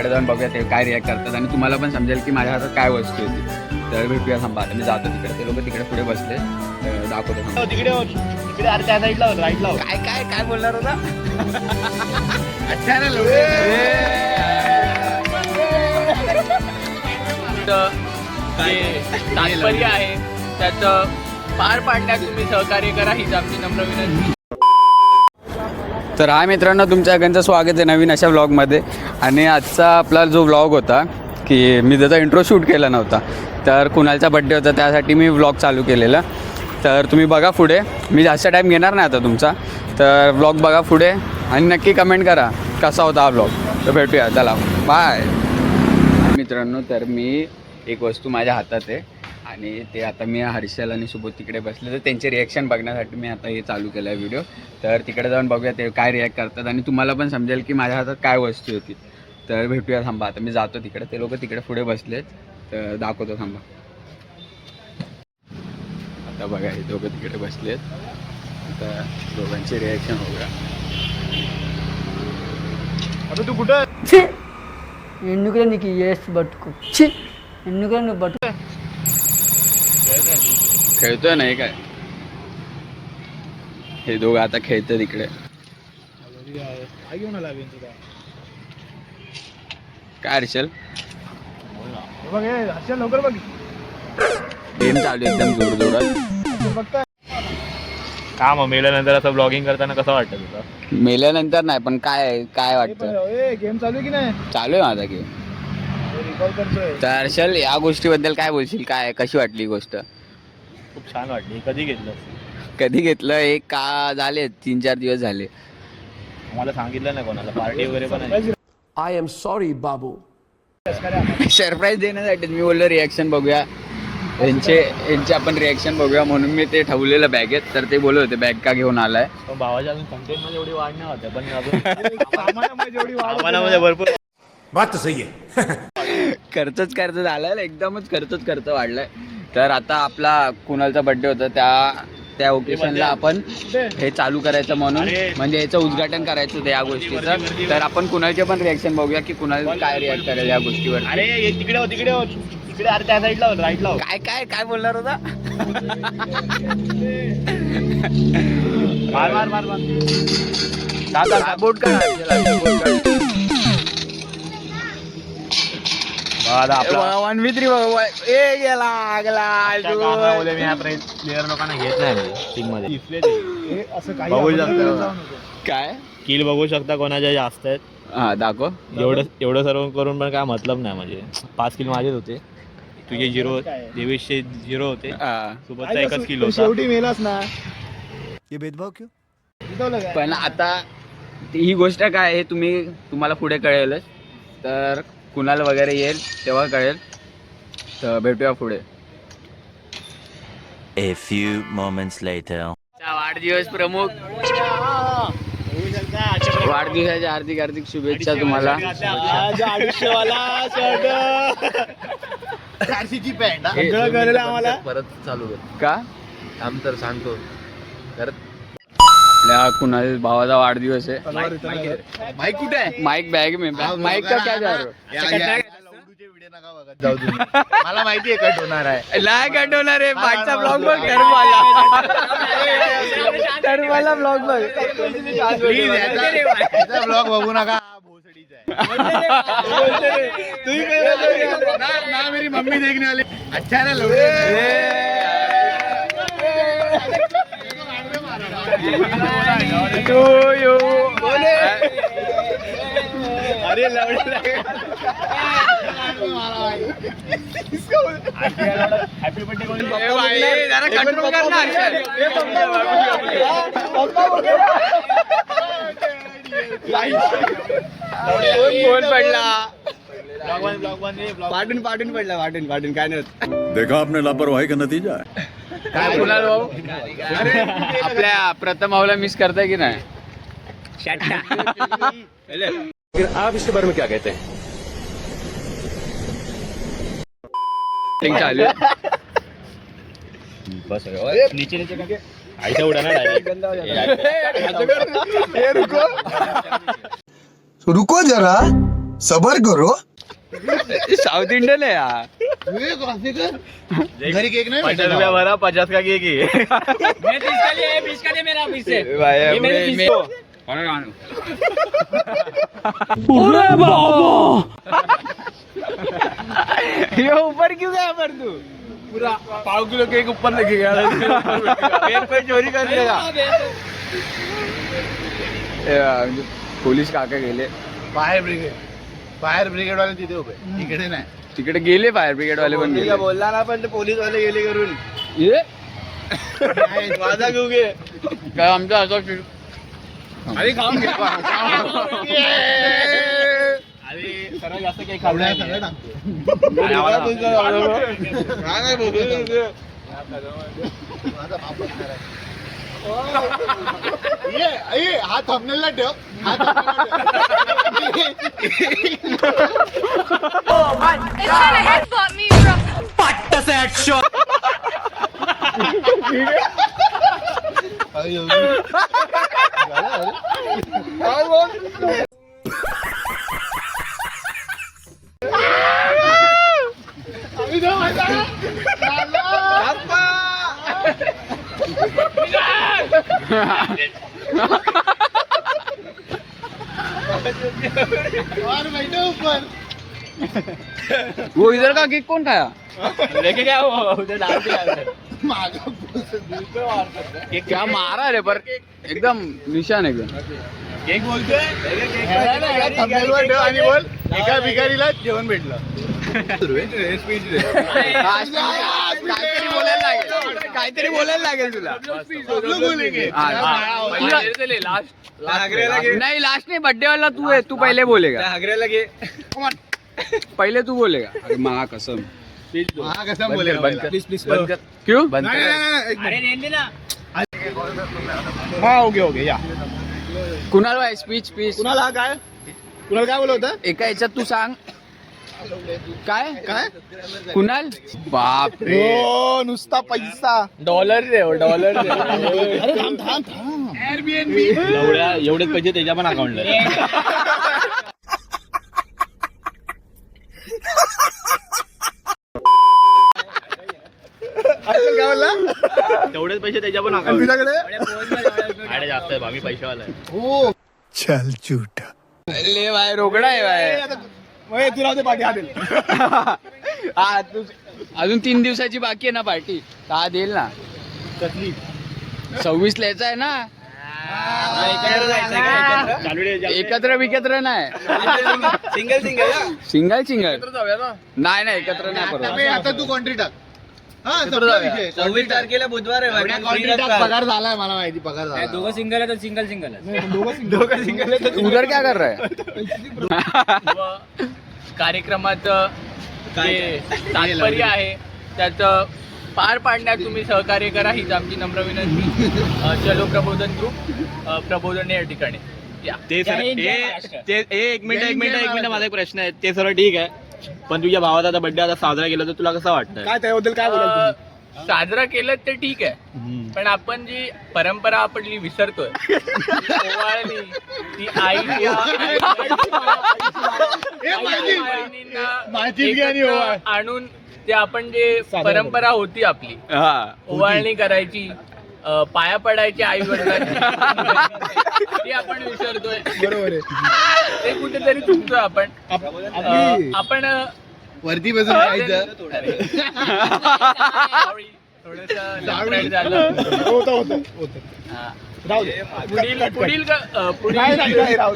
जाऊन बघूया ते काय रिॲक्ट करतात आणि तुम्हाला पण समजेल की माझ्या हातात काय वस्तू होती. तर भेटूया, थांबा आता मी जातो तिकडे. ते लोक तिकडे पुढे बसले, दाखवतो थांबा. तिकडे अरे त्या साईडला राईटला काय काय काय बोलणार होता? तात्पर्य आहे त्याचं पार पाडण्यात तुम्ही सहकार्य करा, हीच आमची नम्र विनंती. तर हा मित्रांनो, तुमच्या सगळ्यांचं स्वागत आहे नवीन अशा व्लॉगमध्ये. आणि आजचा आपला जो व्लॉग होता की मी त्याचा इंट्रो शूट केला नव्हता, तर कुणालचा बड्डे होता त्यासाठी मी व्लॉग चालू केलेला. तर तुम्ही बघा पुढे, मी जास्त टाईम घेणार नाही आता तुमचा, तर व्लॉग बघा पुढे आणि नक्की कमेंट करा कसा होता हा व्लॉग. तर भेटूया, चला बाय. मित्रांनो, तर मी एक वस्तू माझ्या हातात आहे आणि ते आता मी हर्षल आणि सुबोध तिकडे बसले, तर त्यांचे रिॲक्शन बघण्यासाठी मी आता हे चालू केलं आहे व्हिडिओ. तर तिकडे जाऊन बघूया ते काय रिॲक्ट करतात आणि तुम्हाला पण समजेल की माझ्या हातात काय वस्तू होती. तर भेटूया, थांबा आता मी जातो तिकडे. ते लोक तिकडे पुढे बसलेत, तर दाखवतो थांबा. आता बघा हे दोघं तिकडे बसलेत, आता दोघांचे रिॲक्शन बघूया. आता तू कुठं खेळतोय नाही काय? हे दोघं आता खेळतोय तिकडे. काय हर्षल? लवकर बघ, गेम चालू आहे एकदम जोरजोरात. का मग मेल्यानंतर असं ब्लॉगिंग करताना कसं वाटतं तुला? मेल्यानंतर नाही, पण काय काय वाटतं? गेम चालू आहे की नाही? चालू आहे माझा गेम. रिकॉर्ड करतोय. तर हर्षल, या गोष्टीबद्दल काय बोलशील? काय कशी वाटली ही गोष्ट? खूप छान वाटली. कधी घेतलं? कधी घेतलं? एक का झाले 3-4 दिवस झाले. मला सांगितलं नाही कोणाला, पार्टी वगैरे पण आहे. I am sorry Babu. Surprise देण्यासाठी मी बोललो रिॲक्शन बघूया यांचे आपण रिॲक्शन बघूया म्हणून मी ते ठेवलेलं बॅगेत. तर ते बोलत होते बॅग का घेऊन आलाय. पण भावाच्या अजून कंटेंट मध्ये एवढी वाढ नाही होते, पण सामानामध्ये भरपूर बात सही आहे. खर्चच झालाय, एकदमच खर्च वाढलाय. तर आता आपला कुणालचा बड्डे होता, त्या ओकेशनला आपण हे चालू करायचं म्हणून, म्हणजे याचं उद्घाटन करायचं होतं या गोष्टीचं. तर आपण कुणालचे पण रिॲक्शन बघूया की कुणाल काय रिॲक्ट करेल या गोष्टीवर. अरे तिकडे अरे त्या साईडला राईटला काय काय काय बोलणार होता? मार बोट करा. आपला 1v3 मी ह्या प्लेअर लोकांना घेत नाही टीम मध्ये. बघू शकता काय किल बघू शकता कोणाच्या जास्त आहेत. हा दाखव. एवढं सर्व करून पण काय मतलब नाही. म्हणजे 5 किल माझेच होते, तुझे 0, देवेशचे 0 होते, सोबतचा 1च किल होता. शेवटी मेलास ना. ये भेदभाव क्यों? पण आता ही गोष्ट काय आहे तुम्हाला पुढे कळेलच. तर कुणाल वगैरे येईल तेव्हा कळेल. तर भेटूया पुढे. A few moments later. वाढदिवस प्रमुख, वाढदिवसाच्या हार्दिक शुभेच्छा तुम्हाला. परत चालू कर का थांब तर सांगतो. आपल्या कुणाल भावाचा वाढदिवस आहे. माईक कुठे आहे? माईक बॅग में, माईक का क्या जा रहा है? जाऊ दे. मला माहिती आहे कट होणार आहे. नाही कट होणार आहे. मागचा ब्लॉग बघ, टर्मवाला ब्लॉग बघ. प्लीज याचा ब्लॉग बघू नका. ना मेरी मम्मी देखने वाली. अच्छा ना लोग. अरे हॅपी बर्थडे फोन पडला. पाटून पडला. काय नाही. देखा आपने लापरवाही का नतीजा है. काय कुणाल भाऊ, आपल्या प्रथम भाऊला मिस करताय की नाही? आप इसके बारे में क्या कहते हैं? चालू आहे. बस नीचे करके ऐसा उड़ाना डायरेक्ट. रुको जरा सबर करो. साऊथ इंडियन आहे यार. घरी केक नाही 50 रुपया भरा 50 का केक आहे. ये ऊपर क्यों गया पर तू? पूरा पाव किलो केक ऊपर लेके गया. पेट चोरी कर लेगा. पोलीस काका गेले फायर ब्रिगेड वाले तिथे उभे इकडे नाही. तिकडे गेले फायर ब्रिगेड वाले पण गेले. बोलला ना पण ते पोलीस वाले गेले करून. ये माझा घेऊ घे. काय आमचं असं अरे खाऊन घे. अरे सर्व जास्त केक खाल्ला सगळं टाकतो. माझा बाप बसणार आहे. ये हा थंबनेलला ठेव. हा It's trying to headbutt me, bro. और बैठो ऊपर. वो इधर का केक कौन खाया? लेके क्या हुआ उधर डाल दिया. केक क्या मारा रे पर एकदम निशान एकदम. केक बोलतोय. थंबनेलवर ठेव आणि बोल एका भिकारीला जेवण भेटलं. काहीतरी बोलायला लागेल तुला. नाही लास्ट नाही बर्थडे वाला तू आहे. तू पहिले बोलेगा. आग्र्याला गे. पहिले तू बोलेगा. अरे मा कसम हा कसा बोलेल बंद कर. बंद कर. क्यों बंद कर? अरे रेंज ना. हा ओके या. कुणाल भाई स्पीच कुणाला काय बोलत होता. एका याच्यात तू सांग. काय कुणाल बाप रे. हो नुसता पैसा. डॉलर दे. अरे थांब एवढेच पैसे त्याच्या पण अकाउंटला. तेवढेच पैसे त्याच्या पण अकाउंट. अरे जास्त आहे भावी पैशावाला आहे. चल झूठा. ले भाई रोकडा आहे भाई. तुला ते पाठी आले. हा तू अजून 3 दिवसाची बाकी आहे ना पार्टी. का देईल ना. 26 ला आहे ना. एकत्र विकत्र नाही. सिंगल नाही एकत्र नाही परवा. आता तू कॉन्ट्री टाक. हा 26 तारखेला बुधवार आहे. पगार झालाय मला माहिती. पगार झाला. दोघं सिंगल आहे तर सिंगल दोघं सिंगल आहे. उधर क्या कर रहा है? कार्यक्रमात जे तात्पर्य आहे त्यात पार पाडण्यात तुम्ही सहकार्य करा हीच आमची नम्र विनंती. चलो प्रबोधन ग्रुप प्रबोधन या ठिकाणी. ते सर एक मिनिट माझा एक प्रश्न आहे. ते सर ठीक आहे पण तुझ्या भावाचा आता बर्थडे आता साजरा केला तर तुला कसं वाटतं? काय त्याबद्दल काय बोलाल? साजरा केलं ते ठीक आहे पण आपण जी परंपरा आपली विसरतोय ओवाळणी ती आणून ते आपण जे परंपरा होती आपली ओवाळणी करायची पाया पडायची आई वडिलांची ती आपण विसरतोय. बरोबर आहे. ते कुठेतरी चुकतोय आपण. आपण वरती बसून खायचं. पुढील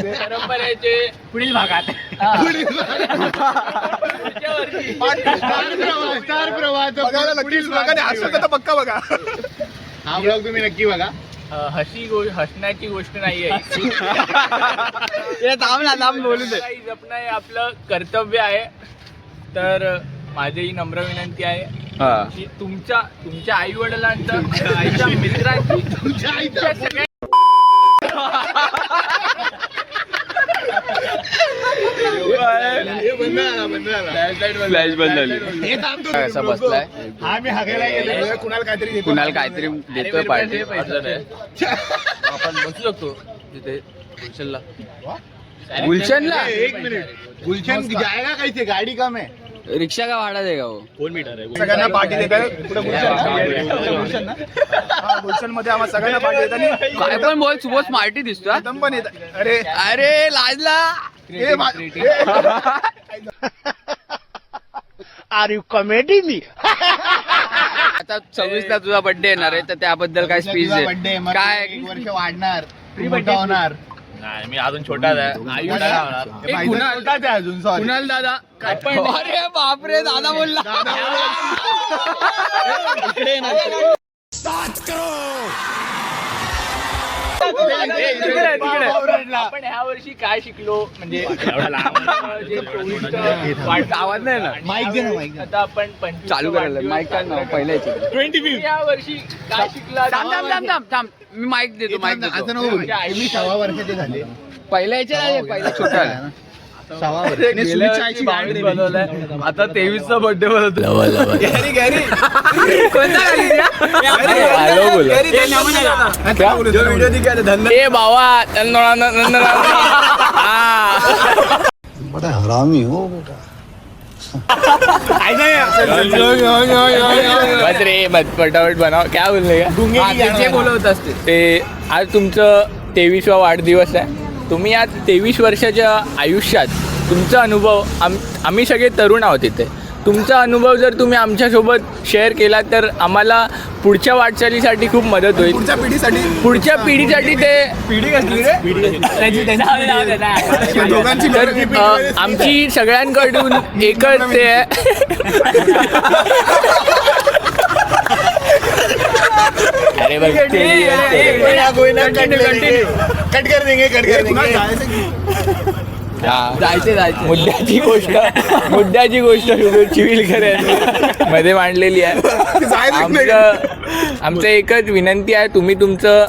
परंपरेचे पुढील भागात पक्का बघा. हा ब्लॉग तुम्ही नक्की बघा. हसण्याची गोष्ट नाहीये. बोलू दे. जपणं हे आपलं कर्तव्य आहे. तर माझी ही नम्र विनंती आहे की तुमच्या आई वडिलांचं आईच्या मित्रांची तुमच्या सगळ्या फ्लॅश बंद झाली. असा बसलाय. कुणाल काहीतरी देतोय पार्टी. आपण बसू शकतो तिथे हॉस्टेलला. गुलशनला एक मिनिट गुलशन जाएगा कैसे गाड़ी कम है रिक्षा का भाडा देगा वो सगळ्यांना पार्टी देताय गुलशन ना गुलशन मध्ये आम्हाला सगळ्यांना पार्टी देतात काय पण बोल सुबह स्मार्टी दिसतो हा? एकदम पण येत अरे अरे लाजला आर यू कॉमेडी मी आता 26 ला तुझा बर्थडे येणार आहे तर त्याबद्दल काय स्पीच बर्थडे आहे काय एक वर्ष वाढणार मोठा होणार मी अजून छोटाच आहे छोटाच आहे अजून सॉरी कुणाल दादा काय पण अरे बापरे दादा बोलला आपण ह्या वर्षी काय शिकलो म्हणजे जे 24 आवाज नाही ना माईक दे ना माईक आता आपण 25 चालू करायला माईक काय नाव पहिल्याची या वर्षी काय शिकला थांब मी माईक देतो माईक देतो असं नको बोलू. मी 6 वर्षाचे झाले पहिल्या याच्या नाही पहिला छोटा आहे. 6 वर्ष सुमितच्या आईची गाडी रे मी. आता 23चा बर्थडे बनवतो ए बाबा बड़ा हरामी हो बेटा बस रे मत फटाफट बनाव क्या बोलले का बोलवत असते ते आज तुमचं 23वा वाढदिवस आहे तुम्ही या 23 वर्षाच्या आयुष्यात तुमचा अनुभव आम्ही सगळे तरुण आहोत इथे तुमचा अनुभव जर तुम्ही आमच्यासोबत शेअर केला तर आम्हाला पुढच्या वाटचालीसाठी खूप मदत होईल पुढच्या पिढीसाठी ते पिढी कसली रे आमची सगळ्यांकडून एकच ते आहे अरे बघ कट कर देंगे जायचे मुद्द्याची गोष्ट चिविलकर यांनी मध्ये मांडलेली आहे आमचं एकच विनंती आहे तुम्ही तुमचं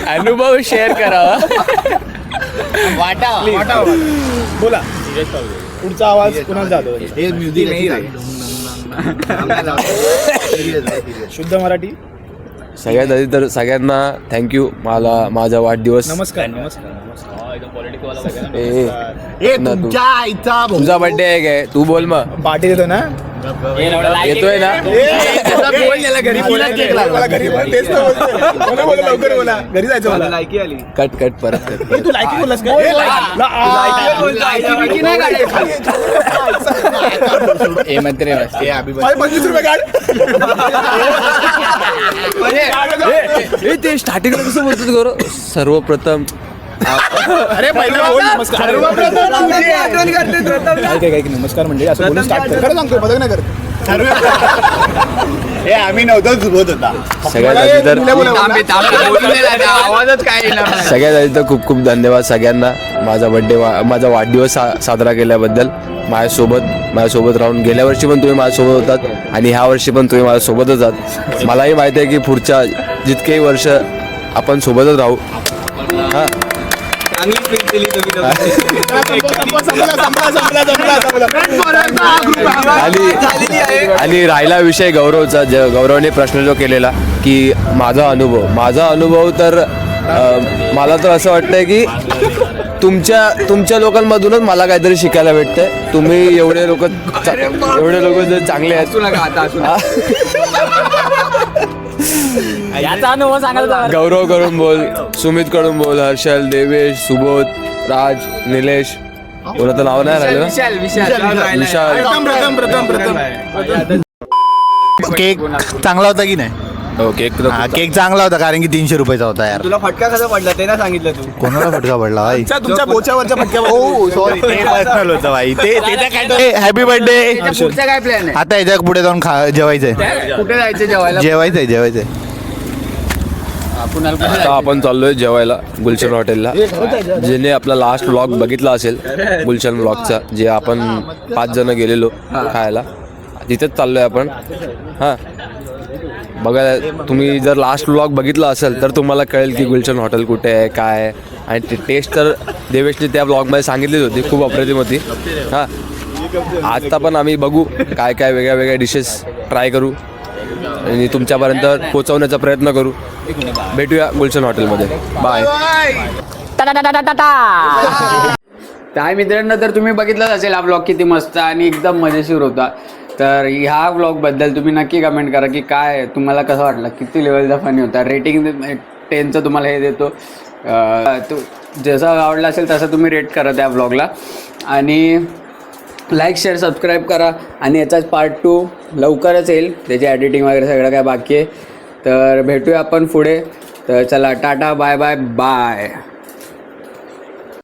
अनुभव शेअर करावा वाटा बोला पुढचा आवाज कुणाला जातो हे म्युझिक शुद्ध मराठी सगळ्यात आधी तर सगळ्यांना थँक्यू मला माझा वाढदिवस नमस्कार तुमच्या आईचा तुझा बर्थडे आहे काय तू बोल मग पार्टी देतो ना येतोय ना लवकर बोला घरी जायचं मला कट परत कर तू लायकी बोललास ए मंत्री 25 रुपये काढ ते स्टार्टिंगला कसं बोलतात गौरव सर्वप्रथम अरे पहिला बोल नमस्कार काय नमस्कार म्हणजे असं बोलून स्टार्ट कर खरं सांगतो मदत नाही करत हे आम्ही नव्हतोच होत होता सगळ्यात आधी तर आवाजच काय येणार नाही. सगळ्यात आधी तर खूप खूप धन्यवाद सगळ्यांना माझा वाढदिवस साजरा केल्याबद्दल माझ्यासोबत राहून गेल्या वर्षी पण तुम्ही माझ्यासोबत होतात आणि ह्या वर्षी पण तुम्ही माझ्यासोबतच आहात मलाही माहिती आहे की पुढच्या जितकेही वर्ष आपण सोबतच राहू हां आणि राहिला विषय गौरवचा गौरवने प्रश्न जो केलेला की माझा अनुभव तर मला तर असं वाटतंय की तुमच्या लोकांमधूनच मला काहीतरी शिकायला भेटतंय तुम्ही एवढे लोक जर चांगले आहेत याचा अनुभव सांगायला गौरव कडून बोल सुमित कडून बोल हर्षल देवेश सुबोध राज निलेश कोणाचं नाव नाही राहिलं प्रथम केक चांगला होता की नाही हो केक केक चांगला होता कारण की 300 रुपयाचा होता यार तुला फटका कसा पडला ते ना सांगितलं तू कोणाला फटका पडला भाई तुमच्या बोच्यावरच्या फटका सॉरी ते पर्सनल होतं भाई ते हॅपी बर्थडे पुढचा काय प्लॅन आहे आता याच्या पुढे जाऊन जेवायचंय कुठे जायचं जेवायला जेवायचंय आता आपण चाललोय जेवायला गुलशन हॉटेलला ज्याने आपला लास्ट व्लॉग बघितला असेल गुलशन व्लॉगचा जे आपण 5 जण गेलेलो खायला तिथेच चाललोय आपण हां बघा तुम्ही जर लास्ट व्लॉग बघितला असेल तर तुम्हाला कळेल की गुलशन हॉटेल कुठे आहे काय आहे आणि ती टेस्ट तर देवेशने त्या व्लॉगमध्ये सांगितलीच होती खूप अप्रतिम होती हां आता पण आम्ही बघू काय वेगळ्या डिशेस ट्राय करू आणि तुमच्यापर्यंत पोहोचवण्याचा प्रयत्न करू. भेटूया गुलशन हॉटेलमध्ये. बाय. काय मित्रांनो, तर तुम्ही बघितलंच असेल हा व्लॉग किती मस्त आणि एकदम मजेशीर होता. तर ह्या व्लॉगबद्दल तुम्ही नक्की कमेंट करा की काय तुम्हाला कसं वाटलं, किती लेवलचा फनी होता. रेटिंग 10चं तुम्हाला हे देतो. तो जसं आवडला असेल तसं तुम्ही रेट करा त्या व्लॉगला. आणि लाईक शेअर सबस्क्राईब करा. आणि याचाच पार्ट 2 लवकरच येईल, त्याची एडिटिंग वगैरे सगळं काय बाकी आहे. तर भेटूया आपण पुढे. तर चला, टाटा, बाय बाय बाय.